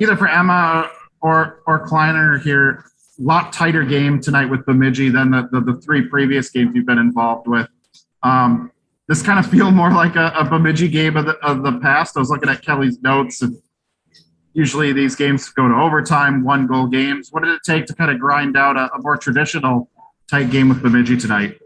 either for Emma or Kleiner here, a lot tighter game tonight with Bemidji than the three previous games you've been involved with. This kind of feel more like a Bemidji game of the past. I was looking at Kelly's notes, and usually these games go to overtime, 1-goal games. What did it take to kind of grind out a more traditional tight game with Bemidji tonight?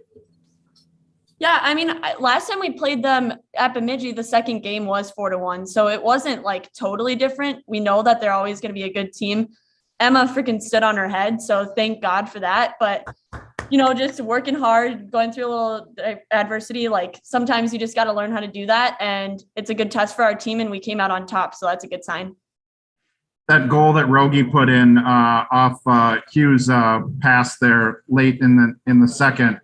Yeah, I mean, last time we played them at Bemidji, the second game was 4-1. So it wasn't like totally different. We know that they're always going to be a good team. Emma freaking stood on her head. So thank God for that. But, just working hard, going through a little adversity, like sometimes you just got to learn how to do that. And it's a good test for our team. And we came out on top. So that's a good sign. That goal that Rogie put in off Hughes' pass there late in the second,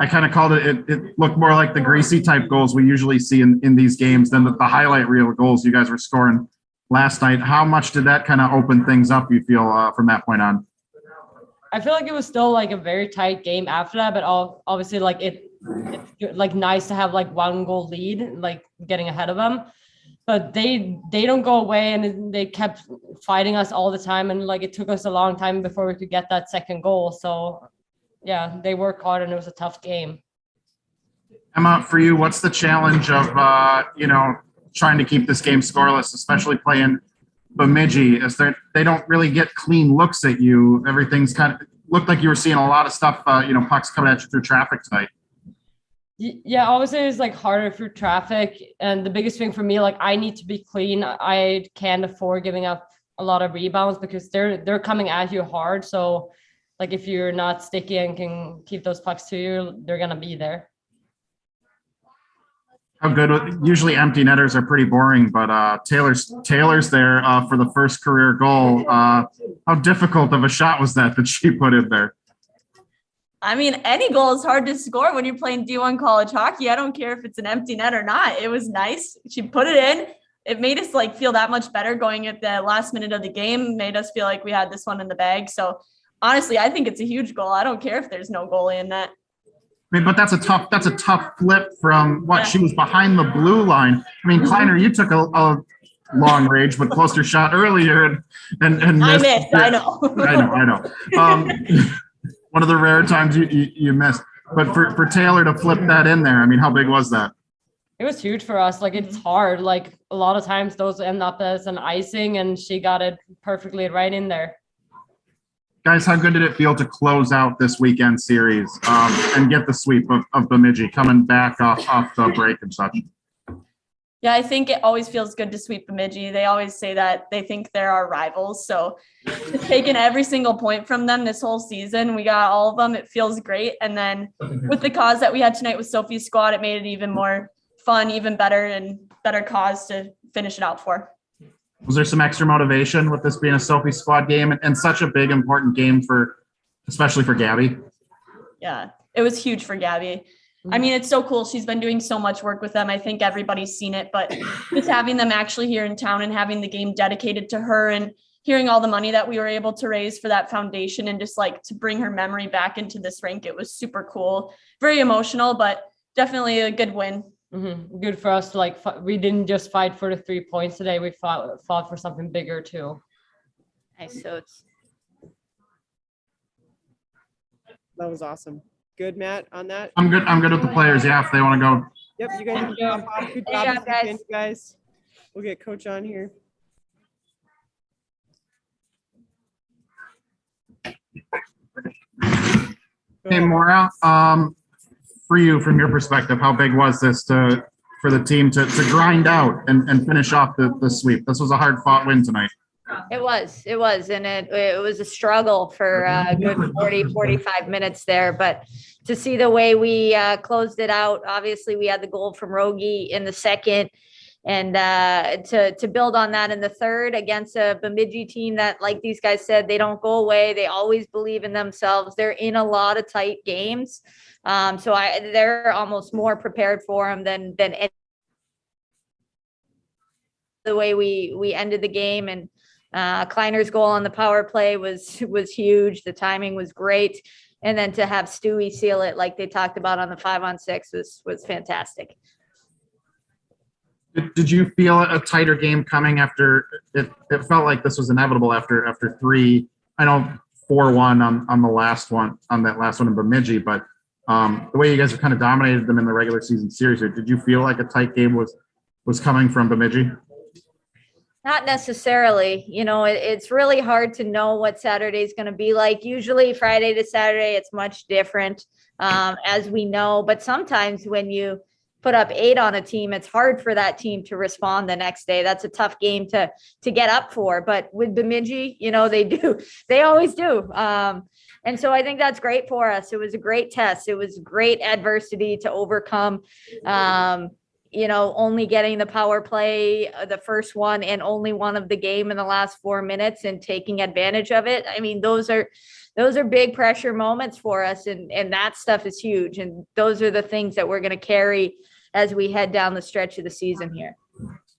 I kind of called it looked more like the greasy type goals we usually see in these games than the highlight reel goals you guys were scoring last night. How much did that kind of open things up, you feel, from that point on? I feel like it was still like a very tight game after that, but obviously like it's like nice to have like 1-goal lead, like getting ahead of them. But they don't go away, and they kept fighting us all the time. And like, it took us a long time before we could get that second goal. So yeah, they worked hard, and it was a tough game. Emma, for you, what's the challenge of, trying to keep this game scoreless, especially playing Bemidji, as they don't really get clean looks at you? Everything's kind of looked like you were seeing a lot of stuff, pucks coming at you through traffic tonight. Yeah, obviously it's like harder through traffic. And the biggest thing for me, like, I need to be clean. I can't afford giving up a lot of rebounds because they're coming at you hard. So like, if you're not sticky and can keep those pucks to you, they're going to be there. How good? Usually empty netters are pretty boring, but Taylor's there for the first career goal. How difficult of a shot was that she put in there? I mean, any goal is hard to score when you're playing D1 college hockey. I don't care if it's an empty net or not. It was nice. She put it in. It made us like feel that much better going at the last minute of the game, made us feel like we had this one in the bag. So honestly, I think it's a huge goal. I don't care if there's no goalie in that. I mean, but that's a tough flip from what she was behind the blue line. I mean, Kleiner, you took a long range but closer shot earlier and missed. I missed. I know. I know. One of the rare times you missed. But for Taylor to flip that in there, I mean, how big was that? It was huge for us. Like, it's hard. Like, a lot of times those end up as an icing, and she got it perfectly right in there. Guys, how good did it feel to close out this weekend series and get the sweep of Bemidji coming back off the break and such? Yeah, I think it always feels good to sweep Bemidji. They always say that they think they're our rivals. So just taking every single point from them this whole season, we got all of them. It feels great. And then with the cause that we had tonight with Sophie's squad, it made it even more fun, even better, and better cause to finish it out for. Was there some extra motivation with this being a Sophie squad game and such a big, important game especially for Gabby? Yeah, it was huge for Gabby. I mean, it's so cool. She's been doing so much work with them. I think everybody's seen it, but just having them actually here in town and having the game dedicated to her and hearing all the money that we were able to raise for that foundation and just like to bring her memory back into this rink, it was super cool. Very emotional, but definitely a good win. Mm-hmm. Good for us. Like, we didn't just fight for the 3 points today. We fought for something bigger too. Nice. So that was awesome. Good, Matt, on that? I'm good with the players. Yeah, if they want to go. Yep, you guys can jump off. Good job, guys. We'll get Coach on here. Hey, Maura, for you, from your perspective, how big was this for the team to grind out and finish off the sweep? This was a hard-fought win tonight. It was, and it was a struggle for a good 45 minutes there. But to see the way we closed it out, obviously we had the goal from Rogie in the second, and to build on that in the third against a Bemidji team that, like these guys said, they don't go away. They always believe in themselves. They're in a lot of tight games. So they're almost more prepared for them than any. The way we ended the game, and Kleiner's goal on the power play was huge. The timing was great. And then to have Stewie seal it like they talked about on the 5-on-6 was fantastic. Did you feel a tighter game coming after it? It felt like this was inevitable after three. I know 4-1 on the last one, on that last one in Bemidji, but the way you guys have kind of dominated them in the regular season series here, did you feel like a tight game was coming from Bemidji? Not necessarily. It's really hard to know what Saturday is going to be like. Usually Friday to Saturday, it's much different, as we know. But sometimes when you put up 8 on a team, it's hard for that team to respond the next day. That's a tough game to get up for. But with Bemidji, they do. They always do. And so I think that's great for us. It was a great test. It was great adversity to overcome. Only getting the power play, the first one, and only one of the game in the last 4 minutes and taking advantage of it. I mean, those are big pressure moments for us. And that stuff is huge. And those are the things that we're going to carry as we head down the stretch of the season here.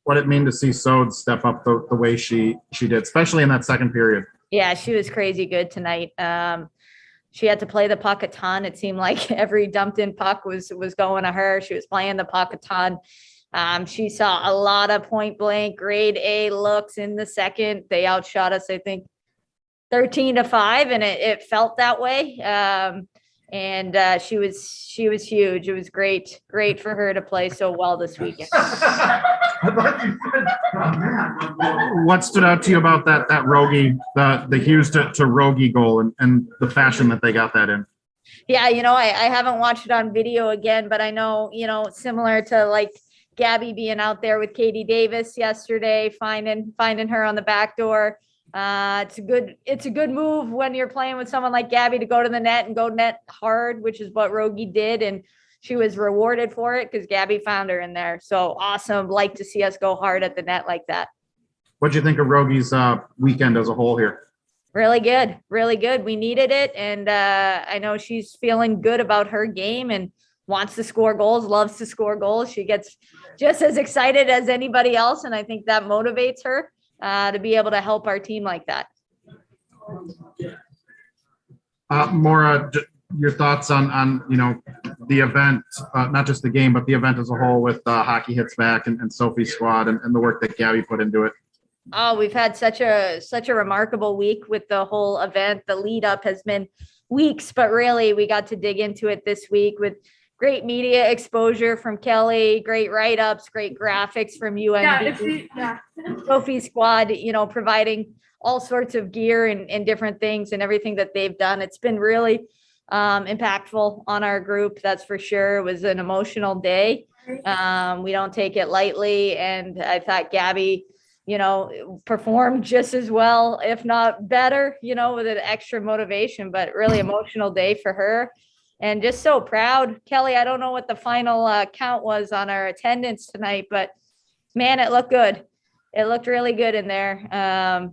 What it mean to see Sode step up the way she did, especially in that second period? Yeah, she was crazy good tonight. She had to play the puck a ton. It seemed like every dumped in puck was going to her. She was playing the puck a ton. She saw a lot of point blank grade A looks in the second. They outshot us, I think, 13-5, and it felt that way. And she was huge. It was great for her to play so well this weekend. What stood out to you about that Rogie, the Hughes to Rogie goal and the fashion that they got that in? Yeah, I haven't watched it on video again, but I know, similar to like Gabby being out there with Katie Davis yesterday, finding her on the back door. It's a good move when you're playing with someone like Gabby to go to the net and go net hard, which is what Rogie did. And she was rewarded for it because Gabby found her in there. So awesome. Like to see us go hard at the net like that. What'd you think of Rogie's weekend as a whole here? Really good. Really good. We needed it. And I know she's feeling good about her game and wants to score goals, loves to score goals. She gets just as excited as anybody else. And I think that motivates her to be able to help our team like that. Maura, your thoughts on the event, not just the game, but the event as a whole with Hockey Hits Back and Sophie's squad and the work that Gabby put into it. Oh, we've had such a remarkable week with the whole event. The lead up has been weeks, but really we got to dig into it this week with great media exposure from Kelly, great write-ups, great graphics from UNB. Sophie's squad, providing all sorts of gear and different things and everything that they've done. It's been really impactful on our group. That's for sure. It was an emotional day. We don't take it lightly. And I thought Gabby, performed just as well, if not better, with an extra motivation, but really emotional day for her. And just so proud. Kelly, I don't know what the final count was on our attendance tonight, but man, it looked good. It looked really good in there. I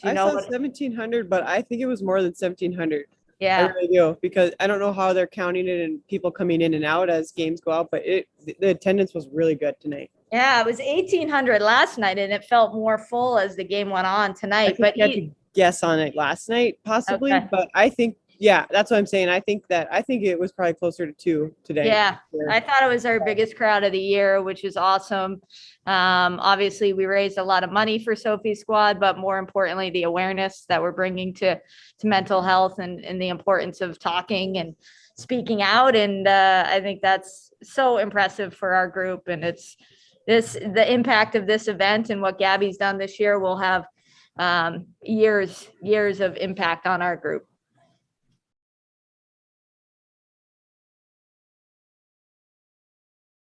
saw 1,700, but I think it was more than 1,700. Yeah, I really do, because I don't know how they're counting it and people coming in and out as games go out, but the attendance was really good tonight. Yeah, it was 1,800 last night, and it felt more full as the game went on tonight. But you had to guess on it last night, possibly. Okay. But I think, yeah, that's what I'm saying. I think it was probably closer to 2 today. Yeah, I thought it was our biggest crowd of the year, which is awesome. Obviously, we raised a lot of money for Sophie's squad, but more importantly, the awareness that we're bringing to mental health and the importance of talking and speaking out. And I think that's so impressive for our group. And the impact of this event and what Gabby's done this year will have years of impact on our group.